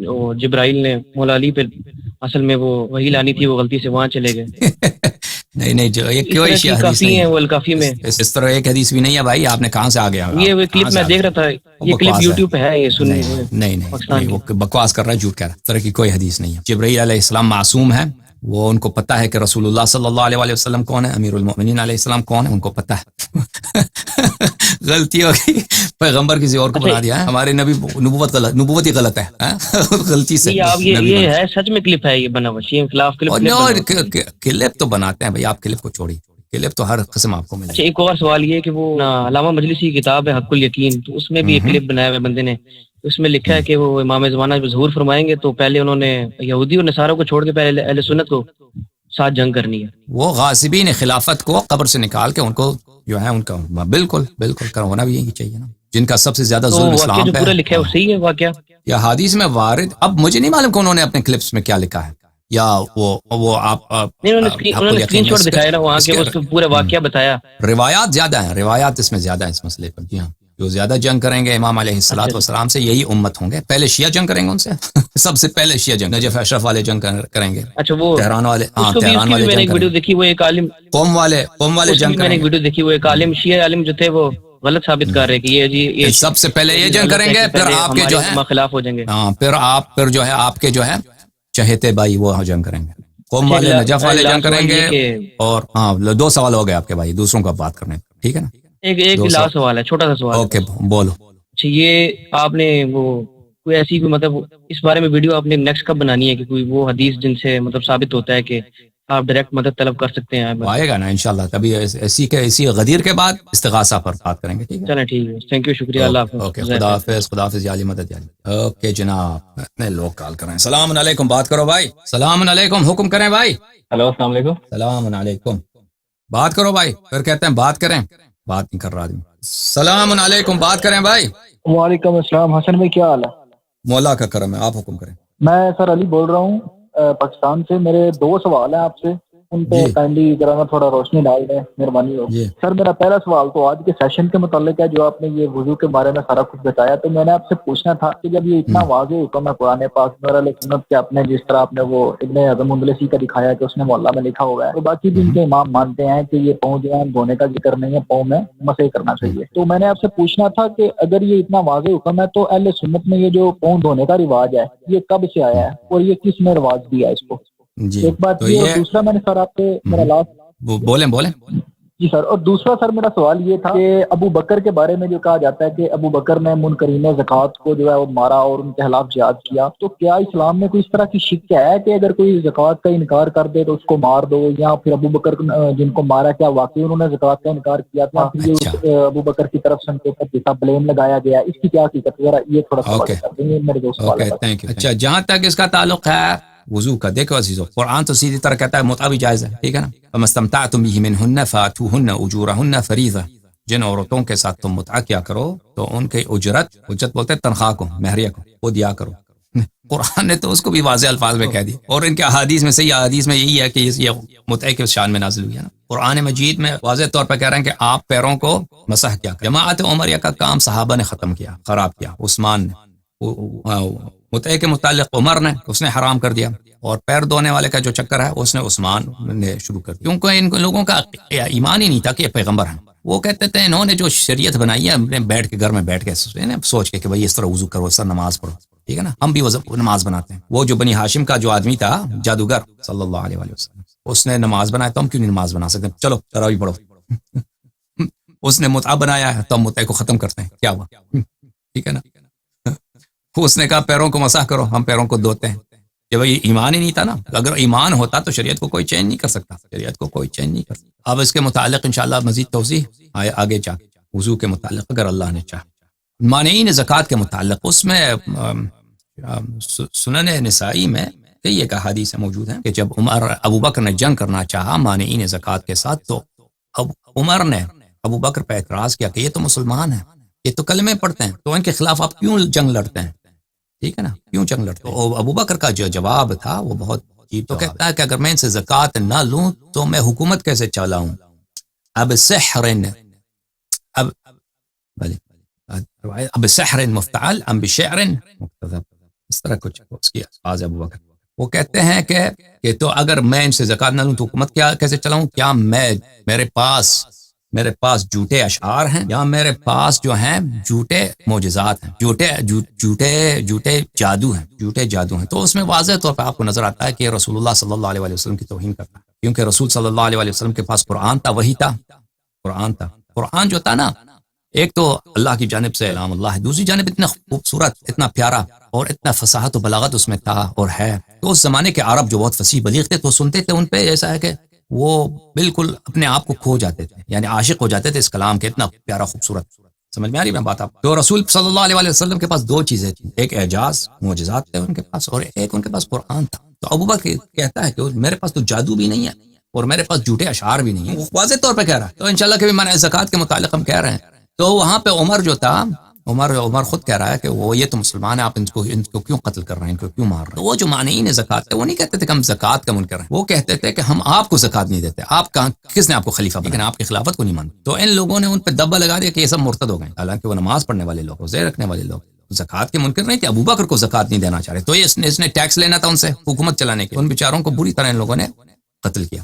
وہ جبرائیل نے مولا علی پہ اصل میں وہ وہی لانی تھی، وہ غلطی سے وہاں چلے گئے. نہیں نہیں، جو اس طرح کی حدیث کافی نہیں ہیں ہے وہ الکافی میں. اس طرح ایک حدیث بھی نہیں ہے بھائی. آپ نے کہاں سے آ گیا؟ یہ وہ کلپ میں دیکھ رہا تھا، یہ کلپ بکواس ہے. یوٹیوب پہ ہے، یہ سننے نہیں نہیں نہیں پاکستان نہیں، کی. وہ بکواس کر رہا ہے، جھوٹ کہہ رہا ہے. اس طرح کی کوئی حدیث نہیں ہے. جبرائیل علیہ السلام معصوم ہے، وہ ان کو پتہ ہے کہ رسول اللہ صلی اللہ علیہ وسلم کون ہے، امیر المؤمنین علیہ السلام کون ہے، ان کو پتہ ہے. غلطی ہوگی، پیغمبر کسی اور کو اچھا بنا دیا ہے. ہمارے نبی نبوت ہی غلط ہے، غلطی سے نہیں، آپ نبی یہ بنا. ہے سچ میں کلپ ہے، یہ بنا ہوا شیعہ خلاف اور کلپ بنا ہوا. کلپ تو بناتے ہیں بھائی، آپ کلپ کو چھوڑی، کلپ تو ہر قسم آپ کو ملے اچھا ایک اور سوال یہ کہ وہ علامہ مجلسی کی کتاب ہے حق الیقین، تو اس میں بھی ایک گا. کلپ بنایا ہوا ہے بندے نے. اس میں لکھا ہے کہ وہ امام زمانہ جب ظہور فرمائیں گے تو پہلے انہوں نے یہودی اور نصارہ کو چھوڑ کے پہلے اہل سنت کو ساتھ جنگ کرنی ہے. وہ غاصبین خلافت کو قبر سے نکال کے ان کو جو ہے ان کا بالکل بالکل ہونا بھی یہی چاہیے نا، جن کا سب سے زیادہ تو ظلم واقعہ اسلام جو پہ پورا ہے. لکھا ہے وہ صحیح ہے واقعہ؟ یا حدیث میں وارد، اب مجھے نہیں معلوم کہ انہوں نے اپنے کلپس میں کیا لکھا ہے، یا وہ آپ نہیں، حق انہوں نے اسکرین الیقین میں شاٹ دکھایا نا وہاں کے، اس کو پورا واقعہ بتایا. روایات زیادہ ہیں، روایات اس میں زیادہ ہیں اس مسئلے پر. جی ہاں، جو زیادہ جنگ کریں گے امام علیہ اچھا الصلوۃ والسلام سے یہی امت ہوں گے. پہلے شیعہ جنگ کریں گے ان سے سب سے پہلے شیعہ جنگ، نجف اشرف والے جنگ کریں گے، اچھا وہ تہران والے، اس ہاں کو بھی، اس تہران کی بھی والے میں نے جنگ ایک کریں ویڈیو گے، دیکھی، وہ ایک عالم، قوم والے اس کی جنگ بھی میں نے کریں ایک گے. ویڈیو دیکھی، وہ ایک عالم شیعہ عالم جو تھے وہ غلط ثابت کر رہے کہ یہ جی یہ سب سے پہلے یہ جنگ غلط کریں ہے گے، کہ پھر پہلے آپ کے ہمارے جو ہے، علماء خلاف ہو جائیں گے. ہاں پھر جو ہے آپ کے جو ہے چہتے بھائی وہ جنگ کریں گے. قوم اچھا والے نجف والے جنگ لاسٹ کریں سوال گے. یہ کہ اور ہاں 2 سوال ہو گئے آپ کے بھائی، دوسروں کا بات کرنے، ٹھیک ہے نا. ایک 200. لاسٹ سوال ہے، چھوٹا سا سوال ہے اوکے بس. بولو. اچھا یہ آپ نے وہ کوئی ایسی کوئی مطلب اس بارے میں ویڈیو آپ نے نیکسٹ کب بنانی ہے کہ کوئی وہ حدیث جن سے مطلب ثابت ہوتا ہے کہ آپ ڈائریکٹ مدد طلب کر سکتے ہیں وہ بس. آئے گا نا انشاءاللہ، تبھی اسی غدیر کے بعد استغاثہ پر بات کریں گے، ٹھیک ہے. چلیں ٹھیک ہے، تھینک یو، شکریہ، اللہ اوکے حافظ، اوکے، جزاک خدا خیر. حافظ، خدا حافظ، یا علی مدد یا علی. اوکے جناب، اتنے لوگ کال کر رہے ہیں. السلام علیکم، بات کرو بھائی. السلام علیکم، حکم کریں بھائی. ہلو، السلام علیکم. السلام علیکم، بات کرو بھائی. پھر کہتے ہیں بات کریں، بات نہیں کر رہا آدمی. السلام علیکم، بات کریں بھائی. وعلیکم السلام. حسن بھائی کیا حال ہے؟ مولا کا کرم ہے، آپ حکم کریں. میں سر علی بول رہا ہوں پاکستان سے. میرے 2 سوال ہیں آپ سے، ان پہ جی کائنڈلی ذرا نا تھوڑا روشنی ڈال دیں، مہربانی ہوگی. جی سر میرا پہلا سوال تو آج کے سیشن کے متعلق ہے، جو آپ نے یہ وضو کے بارے میں سارا کچھ بتایا. تو میں نے آپ سے پوچھنا تھا کہ جب یہ اتنا واضح حکم ہے قرآن پاک میں علیہ سنت کے، آپ نے جس طرح آپ نے وہ ابن اعظم اندلسی کا دکھایا کہ اس نے محلہ میں لکھا ہوا ہے، تو باقی بھی ان کے امام مانتے ہیں کہ یہ پاؤں جو ہے دھونے کا ذکر نہیں ہے، پاؤں میں مسح کرنا چاہیے. تو میں نے آپ سے پوچھنا تھا کہ اگر یہ اتنا واضح حکم ہے تو اہل سنت میں یہ جو پاؤں دھونے کا رواج ہے یہ کب سے آیا ہے اور یہ کس نے رواج دیا اس کو؟ جی ایک بات تو یہ. اور یہ دوسرا میں نے سر آپ سے میرا لاسٹ، بولیں. جی سر، اور دوسرا سر میرا سوال یہ تھا کہ ابو بکر کے بارے میں جو کہا جاتا ہے کہ ابو بکر نے منکرین زکوٰۃ کو جو ہے وہ مارا اور ان کے خلاف جہاد کیا، تو کیا اسلام میں کوئی اس طرح کی شک ہے کہ اگر کوئی زکوٰۃ کا انکار کر دے تو اس کو مار دو، یا پھر ابو بکر جن کو مارا کیا واقعی انہوں نے زکوٰۃ کا انکار کیا تھا، پھر یہ اچھا، اس ابو بکر کی طرف سے ان کے اوپر جیسا بلیم لگایا گیا، اس کی کیا حقیقت ہے؟ ذرا یہ تھوڑا سا اوکے واضح کر دیں. یہ میرے 2 سوال اوکے، ہے بس. Thank you. اچھا جہاں تک اس کا تعلق ہے وضو کا، دیکھو عزیزو، قرآن تو سیدھی طرح کہتا ہے متعہ بھی جائز ہے، ٹھیک ہے نا. فَمَا اسْتَمْتَعْتُمْ بِهِ مِنْهُنَّ فَآتُوهُنَّ أُجُورَهُنَّ فَرِيضَةً. جن عورتوں کے ساتھ تم متعہ کیا کرو تو ان کے اجرت بولتے ہیں تنخواہ کو، مہریہ کو، وہ دیا کرو. قرآن نے تو اس کو بھی واضح الفاظ میں کہہ دیا، اور ان کے احادیث میں صحیح احادیث میں یہی ہے کہ یہ متعہ کے شان میں نازل ہوئی ہے نا. قرآن مجید میں واضح طور پر کہہ رہے ہیں کہ آپ پیروں کو مسح کیا. جماعت عمریہ کا کام صحابہ نے ختم کیا، خراب کیا. عثمان نے متعہ کے متعلق عمر نے اس نے حرام کر دیا، اور پیر دھونے والے کا جو چکر ہے اس نے عثمان نے شروع کر دیا، کیونکہ ان لوگوں کا ایمان ہی نہیں تھا کہ یہ پیغمبر ہیں. وہ کہتے تھے انہوں نے جو شریعت بنائی ہے اپنے بیٹھ کے گھر میں بیٹھ کے سوچ کے کہ بھائی اس طرح وضو کرو، اس طرح نماز پڑھو، ٹھیک ہے نا. ہم بھی نماز بناتے ہیں. وہ جو بنی ہاشم کا جو آدمی تھا جادوگر صلی اللہ علیہ وسلم، اس نے نماز بنایا، تو ہم کیوں نہیں نماز بنا سکتے؟ چلو تراویح پڑھو. اس نے متعہ بنایا ہے تو ہم متعہ کو ختم کرتے ہیں، کیا ہوا؟ ٹھیک ہے نا. اس نے کہا پیروں کو مسح کرو، ہم پیروں کو دھوتے ہیں. کہ بھائی ایمان ہی نہیں تھا نا. اگر ایمان ہوتا تو شریعت کو کوئی چینج نہیں کر سکتا، شریعت کو کوئی چینج نہیں کر سکتا. اب اس کے متعلق انشاءاللہ مزید توضیح آگے جا کے وضو کے متعلق اگر اللہ نے چاہا. مانعین زکوٰۃ کے متعلق اس میں سنن نسائی میں کئی ایک احادیث موجود ہیں کہ جب ابو بکر نے جنگ کرنا چاہا مانعین زکوٰۃ کے ساتھ، تو عمر نے ابو بکر پہ اعتراض کیا کہ یہ تو مسلمان ہیں، یہ تو کلمے پڑھتے ہیں، تو ان کے خلاف آپ کیوں جنگ لڑتے ہیں؟ ٹھیک ہے نا، کیوں جنگ لڑتے ہیں؟ تو ابو بکر کا جو جواب تھا وہ بہت عجیب. تو کہتا ہے کہ اگر میں ان سے زکوٰۃ نہ لوں تو میں حکومت کیسے چلاؤں؟ اب سحر مفتعل ام بشعر مکتذب. اس طرح کچھ اس کی الفاظ ہے ابو بکر. وہ کہتے ہیں کہ تو اگر میں ان سے زکوٰۃ نہ لوں تو حکومت کیا کیسے چلاؤں؟ کیا میرے پاس جھوٹے اشعار ہیں یا میرے پاس جو ہیں جھوٹے معجزات ہیں، جھوٹے جادو ہیں. تو اس میں واضح طور پہ آپ کو نظر آتا ہے کہ رسول اللہ صلی اللہ علیہ وسلم کی توہین کرتا ہے، کیونکہ رسول صلی اللہ علیہ وسلم کے پاس قرآن تھا، وہی تھا. قرآن جو تھا نا، ایک تو اللہ کی جانب سے کلام اللہ ہے، دوسری جانب اتنا خوبصورت، اتنا پیارا اور اتنا فصاحت و بلاغت اس میں تھا اور ہے. تو اس زمانے کے عرب جو بہت فصیح بلیغ تھے تو سنتے تھے ان پہ ایسا ہے کہ وہ بالکل اپنے آپ کو کھو جاتے تھے، یعنی عاشق ہو جاتے تھے اس کلام کے، اتنا پیارا خوبصورت. سمجھ میں آ رہی میں بات آپ؟ تو رسول صلی اللہ علیہ وسلم کے پاس دو چیزیں تھیں، ایک اعجاز معجزات تھے ان کے پاس اور ایک ان کے پاس قرآن تھا. تو ابو بکر کہتا ہے کہ میرے پاس تو جادو بھی نہیں ہے اور میرے پاس جھوٹے اشعار بھی نہیں ہیں، واضح طور پہ کہہ رہا ہے. تو انشاءاللہ کہ بھی میں نے زکوٰۃ کے متعلق ہم کہہ رہے ہیں. تو وہاں پہ عمر جو تھا، عمر خود کہہ رہا ہے کہ وہ یہ تو مسلمان ہیں، آپ ان کو کیوں قتل کر رہے ہیں، ان کو کیوں مار رہے ہیں؟ وہ جو مانعین زکوٰۃ تھے وہ نہیں کہتے تھے کہ ہم زکوٰۃ کا منکر ہیں، وہ کہتے تھے کہ ہم آپ کو زکوٰۃ نہیں دیتے. آپ کا کس نے آپ کو خلیفہ بنا؟ لیکن آپ کی خلافت کو نہیں مانتے. تو ان لوگوں نے ان پہ دبا لگا دیا کہ یہ سب مرتد ہو گئے، حالانکہ وہ نماز پڑھنے والے لوگ، روزے رکھنے والے لوگ، زکوٰۃ کے منکر نہیں تھے. ابو بکر کو زکوٰۃ نہیں دینا چاہ رہے، تو اس نے ٹیکس لینا تھا ان سے حکومت چلانے کے. ان بیچاروں کو بری طرح ان لوگوں نے قتل کیا.